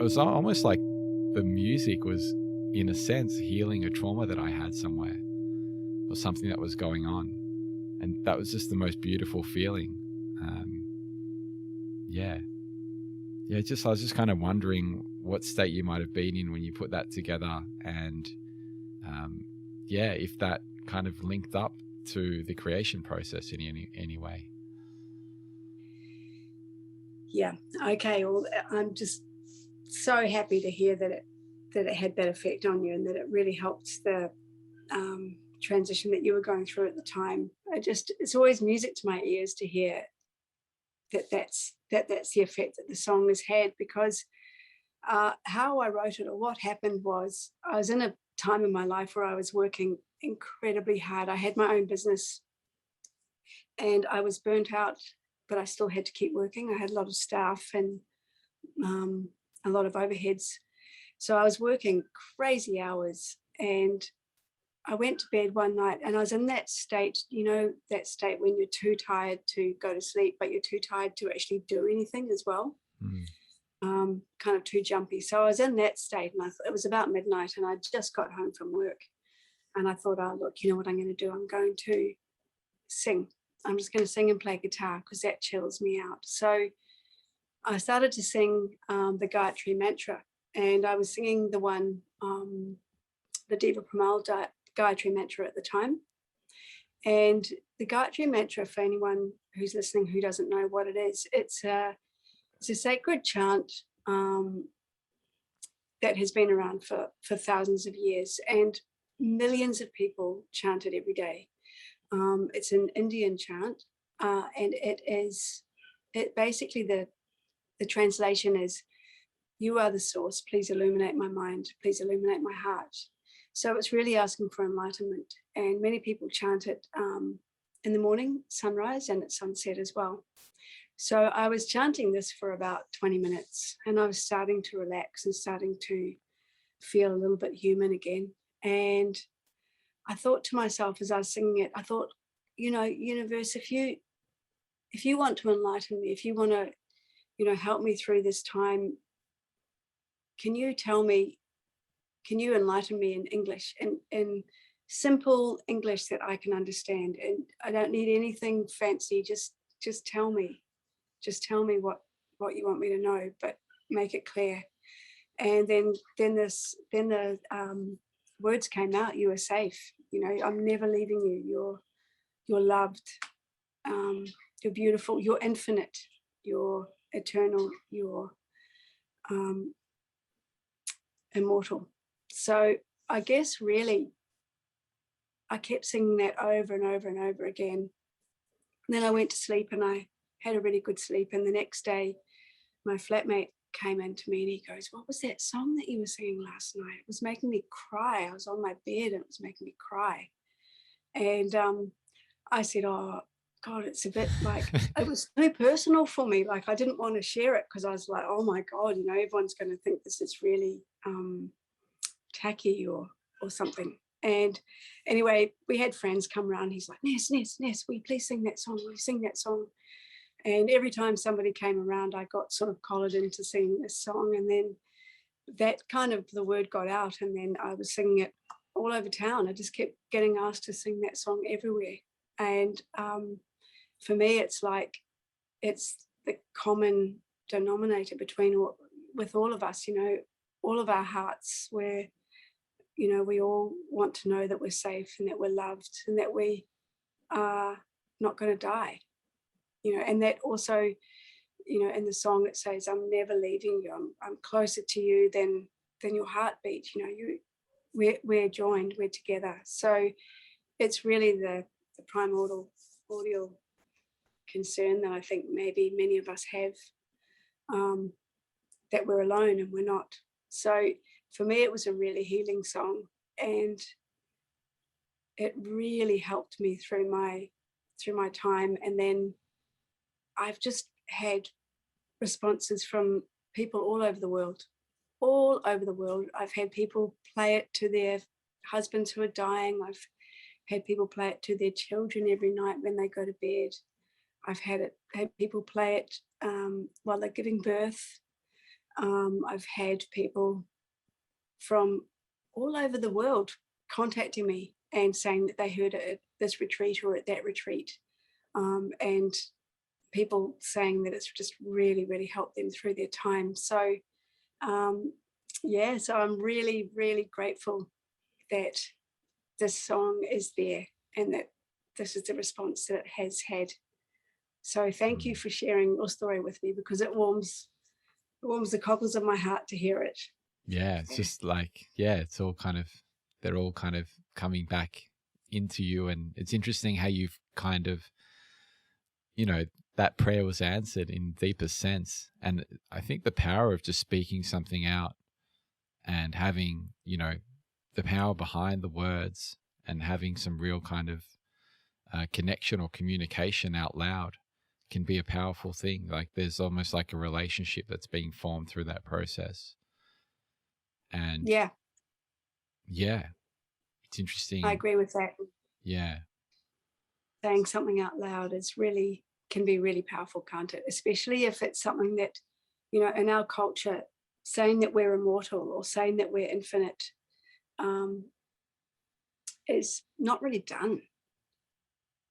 it was almost like the music was, in a sense, healing a trauma that I had somewhere, or something that was going on. And that was just the most beautiful feeling. Yeah. Yeah, I was just kind of wondering what state you might have been in when you put that together. And yeah, if that kind of linked up to the creation process in any way. Yeah. Okay. Well, I'm just so happy to hear that it had that effect on you, and that it really helped the transition that you were going through at the time. It's always music to my ears to hear that's the effect that the song has had, because how I wrote it, or what happened, was I was in a time in my life where I was working incredibly hard. I had my own business and I was burnt out, but I still had to keep working. I had a lot of staff and a lot of overheads. So I was working crazy hours, and I went to bed one night and I was in that state, that state when you're too tired to go to sleep, but you're too tired to actually do anything as well. Kind of too jumpy. So I was in that state, and it was about midnight, and I just got home from work, and I thought, oh, look, you know what I'm going to do? I'm going to sing. I'm just going to sing and play guitar, because that chills me out. So I started to sing the Gayatri Mantra, and I was singing the one, the Deva Pramal Gayatri Mantra at the time. And the Gayatri Mantra, for anyone who's listening who doesn't know what it is, it's a sacred chant that has been around for thousands of years, and millions of people chant it every day. It's an Indian chant, and it basically, the translation is, you are the source, please illuminate my mind, please illuminate my heart. So it's really asking for enlightenment, and many people chant it in the morning, sunrise, and at sunset as well. So I was chanting this for about 20 minutes, and I was starting to relax and starting to feel a little bit human again. And I thought to myself as I was singing it, I thought, universe, if you want to enlighten me, if you want to, help me through this time, can you enlighten me in English, in simple English that I can understand? And I don't need anything fancy. Just tell me. Just tell me what you want me to know, but make it clear. And then the words came out. You are safe. I'm never leaving you. You're loved. You're beautiful. You're infinite. You're eternal. You're immortal. So I guess really I kept singing that over and over and over again. And then I went to sleep, and I had a really good sleep. And the next day, my flatmate came in to me and he goes, what was that song that you were singing last night? It was making me cry. I was on my bed and it was making me cry. And I said, oh, God, it's a bit like, it was too personal for me. Like, I didn't want to share it, because I was like, oh my God, everyone's going to think this is really tacky or something. And anyway, we had friends come around. He's like, Ness, will you please sing that song? Will you sing that song? And every time somebody came around, I got sort of collared into singing this song. And then that kind of, the word got out, and then I was singing it all over town. I just kept getting asked to sing that song everywhere. And for me, it's like, it's the common denominator with all of us, all of our hearts, where, we all want to know that we're safe and that we're loved and that we are not going to die. And that also, in the song it says, I'm never leaving you. I'm closer to you than your heartbeat. We're joined, we're together. So it's really the primordial concern that I think maybe many of us have, that we're alone, and we're not. So for me, it was a really healing song, and it really helped me through my time. And then I've just had responses from people all over the world. I've had people play it to their husbands who are dying. I've had people play it to their children every night when they go to bed. I've had people play it while they're giving birth. I've had people from all over the world contacting me and saying that they heard it at this retreat or at that retreat, and people saying that it's just really, really helped them through their time. So yeah, so I'm really, really grateful that this song is there and that this is the response that it has had. So thank you for sharing your story with me, because it warms the cockles of my heart to hear it. Yeah, it's just like, yeah, it's all kind of, they're all kind of coming back into you. And it's interesting how you've kind of, you know, that prayer was answered in deepest sense. And I think the power of just speaking something out and having, you know, the power behind the words and having some real kind of connection or communication out loud can be a powerful thing. Like there's almost like a relationship that's being formed through that process. And Yeah, yeah, it's interesting. I agree with that. Yeah. Saying something out loud can be really powerful, can't it? Especially if it's something that, you know, in our culture, saying that we're immortal or saying that we're infinite is not really done.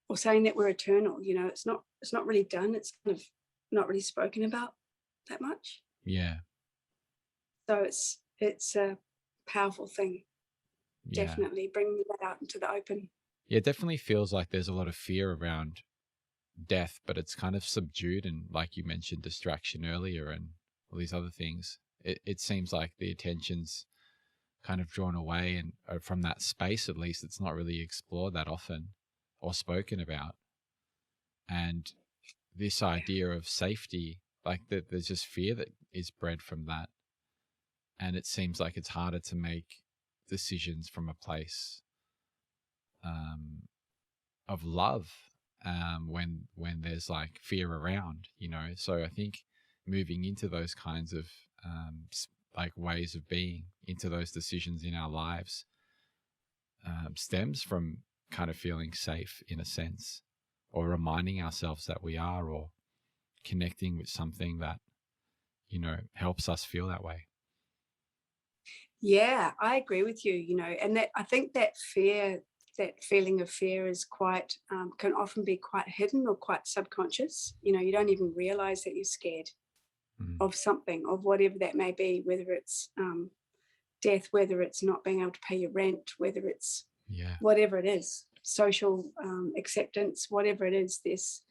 Or saying that we're eternal, you know, it's not really done. It's kind of not really spoken about that much. Yeah. So it's a powerful thing. Yeah. Definitely bringing that out into the open. Yeah, it definitely feels like there's a lot of fear around death, but it's kind of subdued. And like you mentioned, distraction earlier and all these other things, it seems like the attention's kind of drawn away. And from that space, at least, it's not really explored that often or spoken about. And this idea of safety, like that, there's just fear that is bred from that. And it seems like it's harder to make decisions from a place of love when there's like fear around, you know. So I think moving into those kinds of like ways of being, into those decisions in our lives, stems from kind of feeling safe in a sense, or reminding ourselves that we are, or connecting with something that, you know, helps us feel that way. Yeah, I agree with you, you know, and that I think that feeling of fear is quite, can often be quite hidden or quite subconscious. You know, you don't even realize that you're scared of something, of whatever that may be, whether it's death, whether it's not being able to pay your rent, whether it's whatever it is, social acceptance, whatever it is, this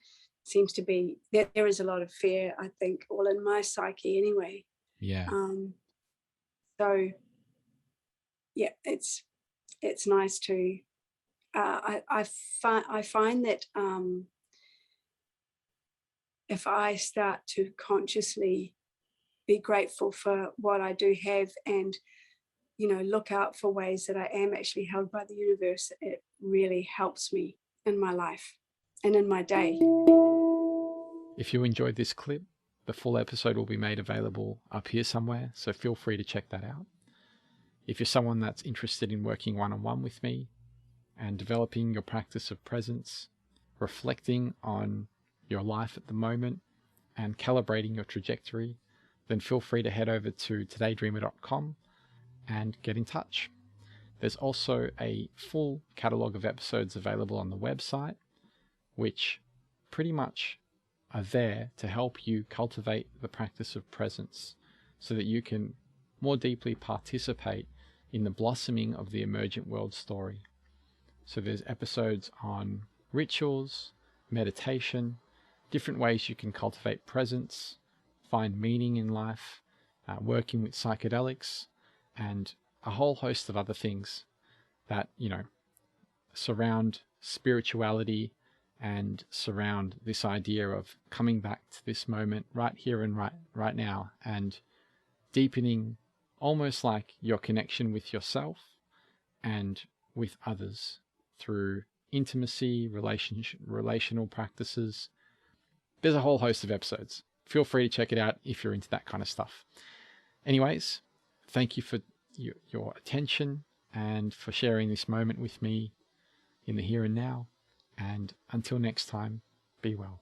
seems to be, there is a lot of fear, I think, all in my psyche anyway. Yeah. So yeah, it's nice to I find that if I start to consciously be grateful for what I do have, and, you know, look out for ways that I am actually held by the universe, it really helps me in my life and in my day. If you enjoyed this clip, the full episode will be made available up here somewhere, so feel free to check that out. If you're someone that's interested in working one-on-one with me and developing your practice of presence, reflecting on your life at the moment, and calibrating your trajectory, then feel free to head over to todaydreamer.com and get in touch. There's also a full catalogue of episodes available on the website, which pretty much are there to help you cultivate the practice of presence so that you can more deeply participate in the blossoming of the emergent world story. So there's episodes on rituals, meditation, different ways you can cultivate presence, find meaning in life, working with psychedelics, and a whole host of other things that, you know, surround spirituality and surround this idea of coming back to this moment right here and right now, and deepening almost like your connection with yourself and with others through intimacy, relational practices. There's a whole host of episodes. Feel free to check it out if you're into that kind of stuff. Anyways, thank you for your attention and for sharing this moment with me in the here and now. And until next time, be well.